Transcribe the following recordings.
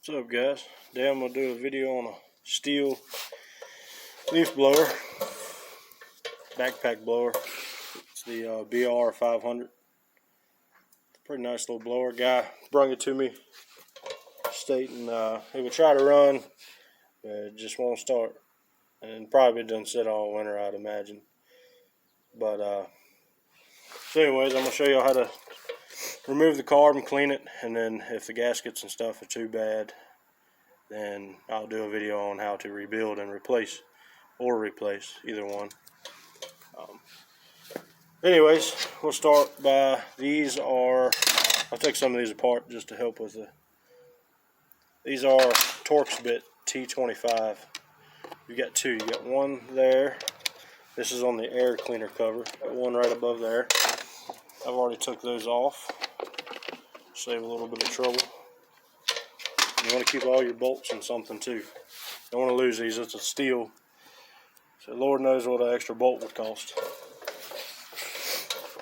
What's up, guys? Today I'm going to do a video on a STIHL leaf blower, backpack blower. It's the BR 500. It's a pretty nice little blower. Guy brought it to me stating he would try to run, but it just won't start. And probably doesn't sit all winter, I'd imagine. But so anyways, I'm going to show you how to remove the carb and clean it, and then if the gaskets and stuff are too bad, then I'll do a video on how to rebuild and replace, either one. Anyways, we'll start by I'll take some of these apart just to help with these are Torx bit T25. You got two. You got one there. This is on the air cleaner cover. Got one right above there. I've already took those off. Save a little bit of trouble. You want to keep all your bolts in something too. Don't want to lose these. It's a steel. So Lord knows what an extra bolt would cost.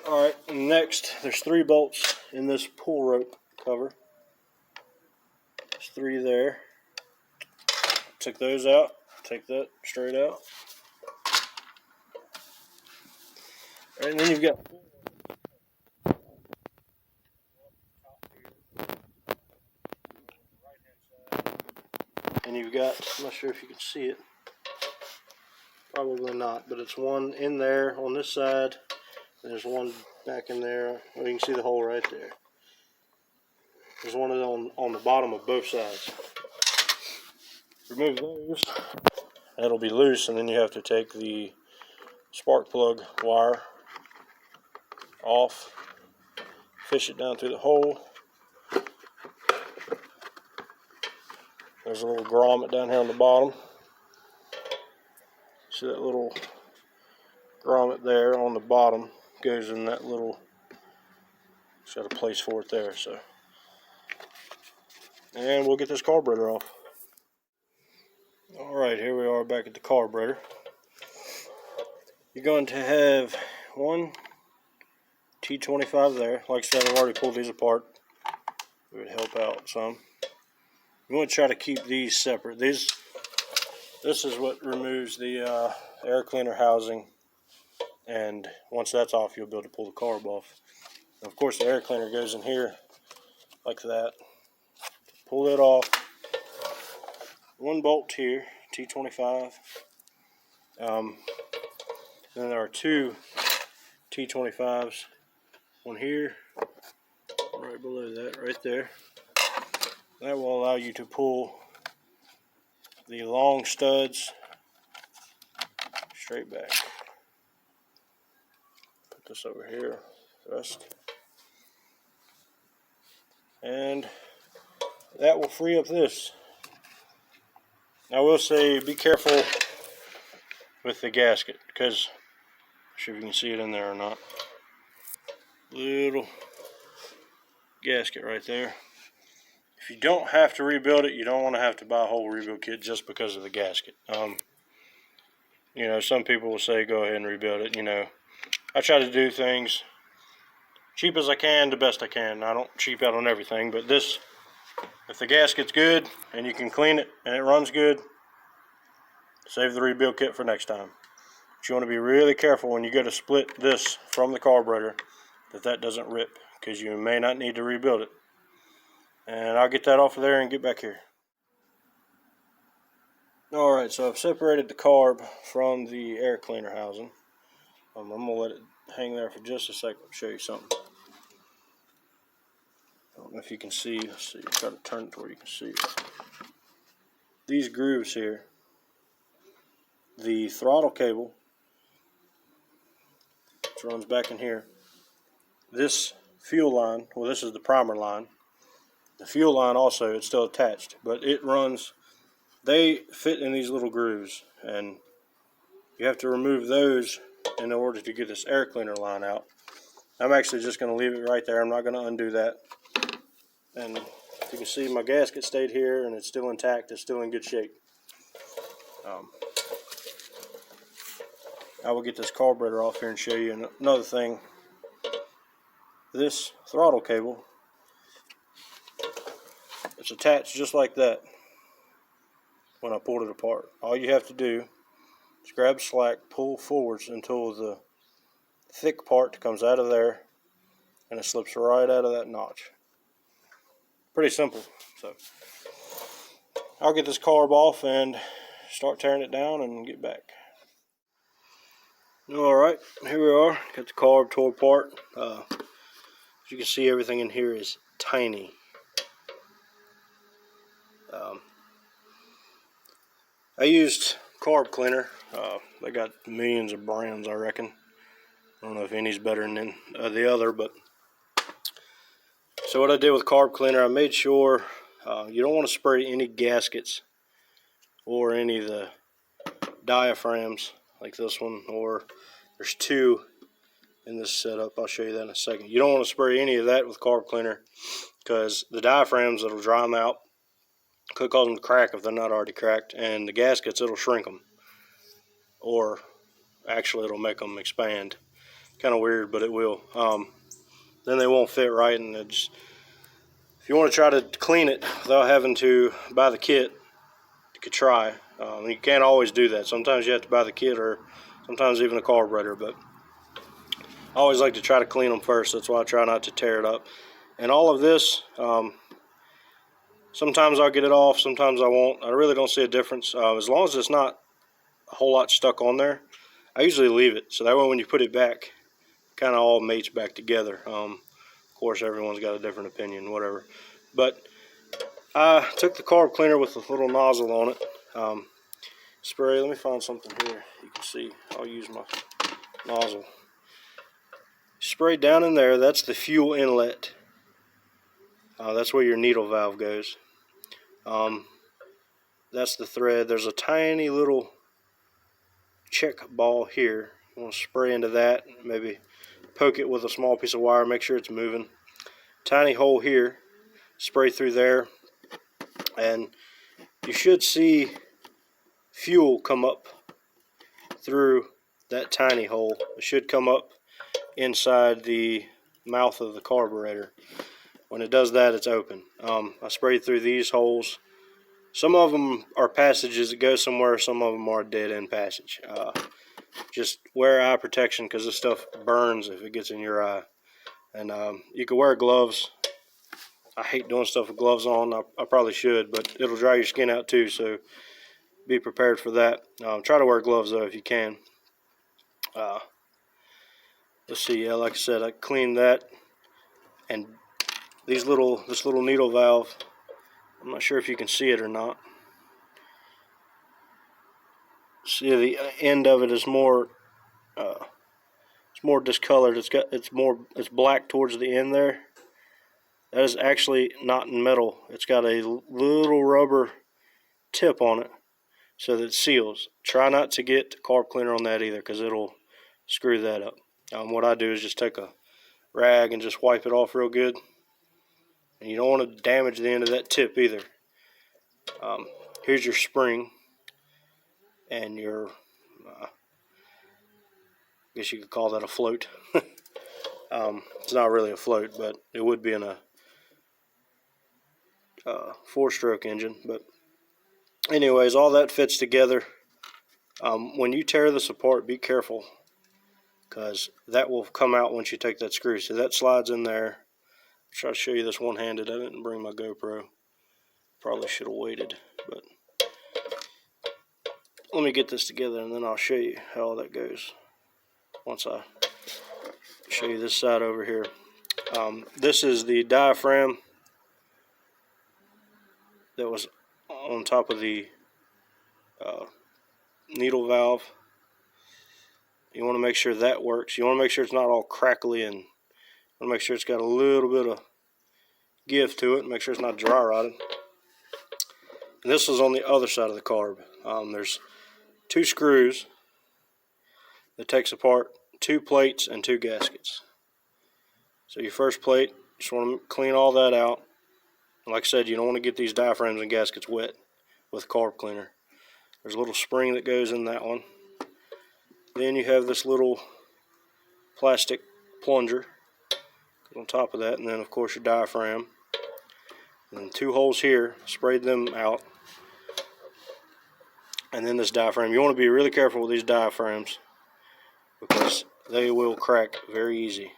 Alright, next there's 3 bolts in this pull rope cover. There's 3 there. Took those out. Take that straight out. Alright, and then you've got I'm not sure if you can see it, probably not, but it's one in there on this side, and there's one back in there. Well, you can see the hole right there. There's one on the bottom of both sides. Remove those, that'll be loose, and then you have to take the spark plug wire off, fish it down through the hole. There's a little grommet down here on the bottom. See that little grommet there on the bottom goes in that little, it's got a place for it there. So, and we'll get this carburetor off. Alright, here we are back at the carburetor. You're going to have one T25 there. Like I said, I've already pulled these apart. It would help out some. You want to try to keep these separate. This is what removes the air cleaner housing, and once that's off, you'll be able to pull the carb off. And of course, the air cleaner goes in here like that. Pull it off. One bolt here, T25. Then there are 2 T25s. One here, right below that, right there. That will allow you to pull the long studs straight back. Put this over here first. And that will free up this. I will say be careful with the gasket, because I'm not sure if you can see it in there or not. Little gasket right there. If you don't have to rebuild it, you don't want to have to buy a whole rebuild kit just because of the gasket. You know, some people will say go ahead and rebuild it. You know, I try to do things cheap as I can, the best I can. I don't cheap out on everything, but this, if the gasket's good and you can clean it and it runs good, save the rebuild kit for next time. But you want to be really careful when you go to split this from the carburetor that doesn't rip, because you may not need to rebuild it. And I'll get that off of there and get back here. Alright, so I've separated the carb from the air cleaner housing. I'm going to let it hang there for just a second to show you something. I don't know if you can see. Let's see, try to turn it to where you can see it. These grooves here, the throttle cable, which runs back in here. This fuel line, well, this is the primer line. The fuel line also, it's still attached, but it runs, they fit in these little grooves, and you have to remove those in order to get this air cleaner line out. I'm actually just going to leave it right there. I'm not going to undo that. And you can see my gasket stayed here, and it's still intact. It's still in good shape. I will get this carburetor off here and show you another thing. This throttle cable, It's attached just like that when I pulled it apart. All you have to do is grab slack, pull forwards until the thick part comes out of there, and it slips right out of that notch. Pretty simple. So I'll get this carb off and start tearing it down and get back. Alright, here we are. Got the carb tore apart. As you can see, everything in here is tiny. I used carb cleaner. They got millions of brands, I reckon. I don't know if any's better than the other, but so what I did with carb cleaner, I made sure you don't want to spray any gaskets or any of the diaphragms like this one, or there's two in this setup. I'll show you that in a second. You don't want to spray any of that with carb cleaner because the diaphragms, it'll dry them out. Could cause them to crack if they're not already cracked, and the gaskets, it'll shrink them, or actually it'll make them expand. Kind of weird, but it will. Then they won't fit right, and if you want to try to clean it without having to buy the kit, you could try. You can't always do that. Sometimes you have to buy the kit, or sometimes even a carburetor, but I always like to try to clean them first. That's why I try not to tear it up. And all of this, sometimes I'll get it off, sometimes I won't. I really don't see a difference. As long as it's not a whole lot stuck on there, I usually leave it. So that way when you put it back, kind of all mates back together. Of course, everyone's got a different opinion, whatever. But I took the carb cleaner with a little nozzle on it. Spray, let me find something here you can see. I'll use my nozzle. Spray down in there, that's the fuel inlet. That's where your needle valve goes. That's the thread. There's a tiny little check ball here. You want to spray into that, maybe poke it with a small piece of wire, make sure it's moving. Tiny hole here, spray through there, and you should see fuel come up through that tiny hole. It should come up inside the mouth of the carburetor. When it does that, it's open. I sprayed through these holes. Some of them are passages that go somewhere, some of them are dead end passage. Just wear eye protection because this stuff burns if it gets in your eye. And you can wear gloves. I hate doing stuff with gloves on. I probably should, but it'll dry your skin out too, so be prepared for that. Try to wear gloves though if you can. Let's see, yeah, like I said, I cleaned that, and this little needle valve, I'm not sure if you can see it or not. See, the end of it is more it's more discolored. It's black towards the end there. That is actually not metal. It's got a little rubber tip on it so that it seals. Try not to get carb cleaner on that either because it'll screw that up. What I do is just take a rag and just wipe it off real good. And you don't want to damage the end of that tip either. Here's your spring and your, I guess you could call that a float. It's not really a float, but it would be in a 4-stroke engine. But anyways, all that fits together. When you tear this apart, be careful because that will come out once you take that screw. So that slides in there. I'll try to show you this one-handed. I didn't bring my GoPro. Probably should have waited, but let me get this together and then I'll show you how all that goes once I show you this side over here. This is the diaphragm that was on top of the needle valve. You want to make sure that works. You want to make sure it's not all crackly, and you want to make sure it's got a little bit of give to it. Make sure it's not dry rotted. And this is on the other side of the carb. There's 2 screws that takes apart 2 plates and 2 gaskets. So your first plate, just want to clean all that out. Like I said, you don't want to get these diaphragms and gaskets wet with carb cleaner. There's a little spring that goes in that one. Then you have this little plastic plunger on top of that, and then of course your diaphragm. and 2 holes here, sprayed them out, and then this diaphragm. You want to be really careful with these diaphragms because they will crack very easy.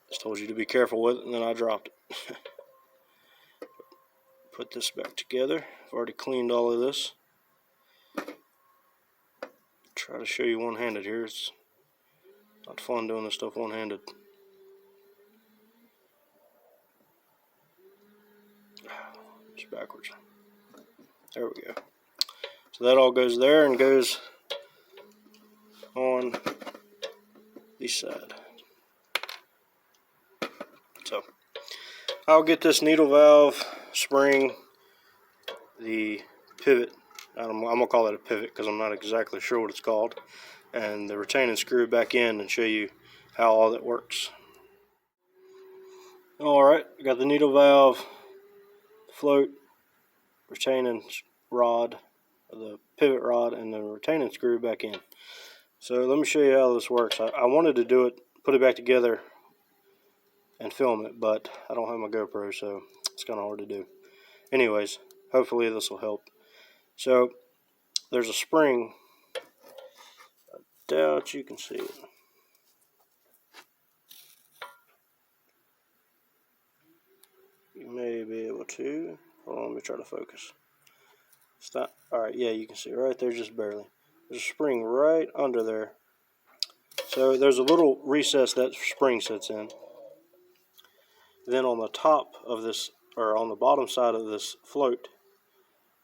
Just told you to be careful with it, and then I dropped it. Put this back together. I've already cleaned all of this. Try to show you one-handed here. It's not fun doing this stuff one-handed. Just backwards. There we go. So that all goes there and goes on the side. So I'll get this needle valve, spring, the pivot. I'm going to call it a pivot because I'm not exactly sure what it's called, and the retaining screw back in and show you how all that works. Alright, I got the needle valve, float, retaining rod, the pivot rod, and the retaining screw back in. So let me show you how this works. I wanted to do it, put it back together and film it, but I don't have my GoPro, so it's kind of hard to do. Anyways, hopefully this will help. So there's a spring. I doubt you can see it. You may be able to. Hold on, let me try to focus. Stop. Alright, yeah, you can see it right there, just barely. There's a spring right under there. So there's a little recess that spring sits in. Then on the top of this, or on the bottom side of this float,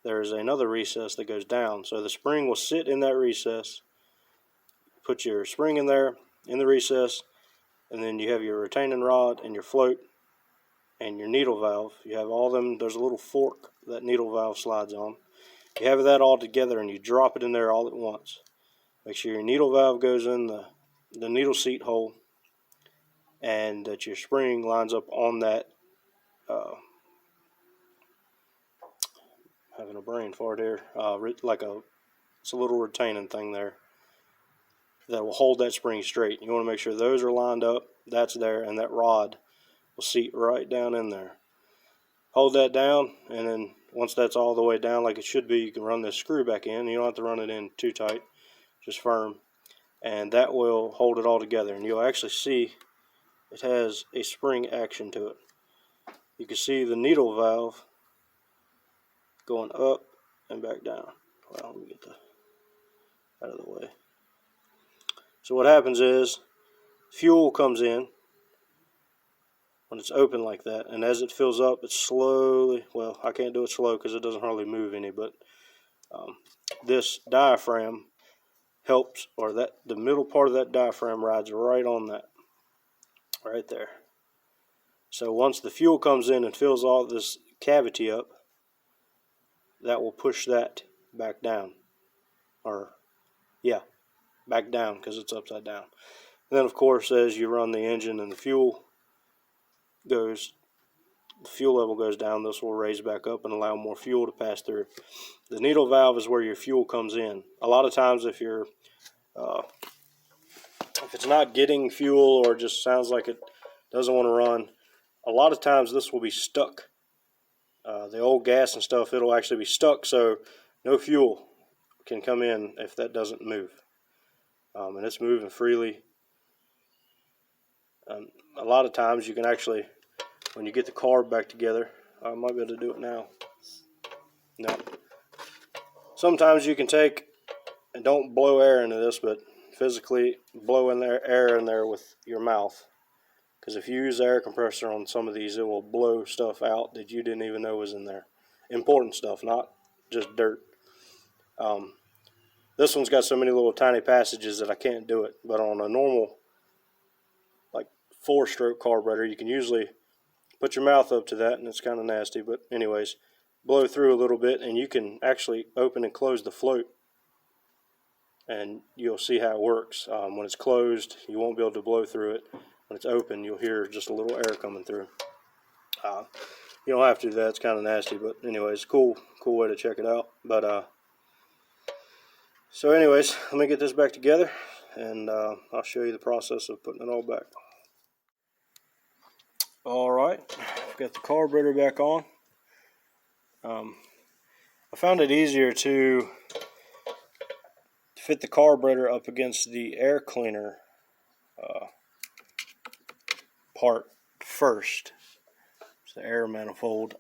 there is another recess that goes down. So the spring will sit in that recess. Put your spring in there, in the recess, and then you have your retaining rod and your float and your needle valve. You have all them. There's a little fork that needle valve slides on. You have that all together and you drop it in there all at once. Make sure your needle valve goes in the needle seat hole, and that your spring lines up on that. Having a brain fart here. It's a little retaining thing there that will hold that spring straight. You want to make sure those are lined up. That's there, and that rod will seat right down in there. Hold that down, and then once that's all the way down like it should be, you can run this screw back in. You don't have to run it in too tight, just firm, and that will hold it all together. And you'll actually see it has a spring action to it. You can see the needle valve going up and back down. Well, let me get out of the way. So what happens is fuel comes in when it's open like that, and as it fills up, it slowly, well, I can't do it slow because it doesn't hardly move any, but this diaphragm helps, or that the middle part of that diaphragm rides right on that, right there. So once the fuel comes in and fills all this cavity up, that will push that back down, or yeah, back down because it's upside down. And then of course, as you run the engine and the fuel level goes down, this will raise back up and allow more fuel to pass through. The needle valve is where your fuel comes in. A lot of times if it's not getting fuel, or just sounds like it doesn't want to run, a lot of times this will be stuck. The old gas and stuff, it'll actually be stuck, so no fuel can come in if that doesn't move. And it's moving freely. A lot of times you can actually, when you get the carb back together, I might be able to do it now. No. Sometimes you can take, and don't blow air into this, but physically blow in there, air in there with your mouth. Because if you use the air compressor on some of these, it will blow stuff out that you didn't even know was in there. Important stuff, not just dirt. This one's got so many little tiny passages that I can't do it. But on a normal, like 4-stroke carburetor, you can usually put your mouth up to that, and it's kind of nasty. But anyways, blow through a little bit, and you can actually open and close the float. And you'll see how it works. When it's closed, you won't be able to blow through it. When it's open, you'll hear just a little air coming through. You don't have to do that. It's kind of nasty, but anyways, cool way to check it out. But so anyways, let me get this back together, and I'll show you the process of putting it all back. Alright, got the carburetor back on. I found it easier to fit the carburetor up against the air cleaner part first. It's the air manifold.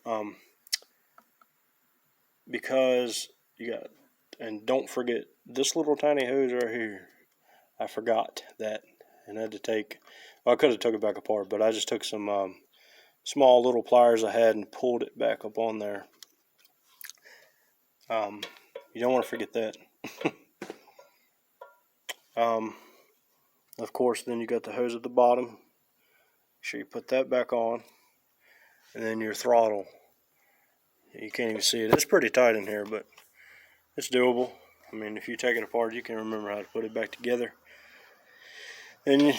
Because you got, and don't forget this little tiny hose right here. I forgot that and had to take, well, I could have took it back apart, but I just took some small little pliers I had and pulled it back up on there. You don't want to forget that. Of course, then you got the hose at the bottom. Make sure you put that back on, and then your throttle. You can't even see it. It's pretty tight in here, but it's doable. I mean, if you take it apart, you can remember how to put it back together. And you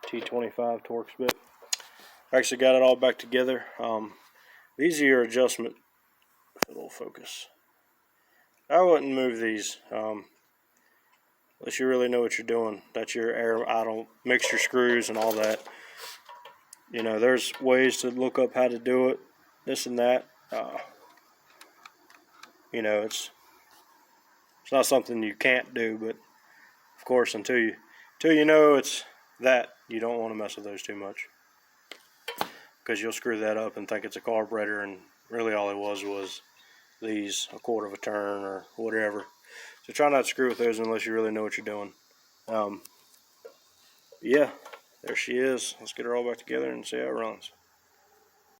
T25 Torx bit. I actually got it all back together. These are your adjustment. If it'll focus. I wouldn't move these unless you really know what you're doing. That's your air idle mixture screws and all that. You know, there's ways to look up how to do it, this and that. You know, it's not something you can't do, but of course, until you know it's that, you don't want to mess with those too much, because you'll screw that up and think it's a carburetor, and really all it was these, a quarter of a turn or whatever. So try not to screw with those unless you really know what you're doing. Yeah, there she is. Let's get her all back together and see how it runs.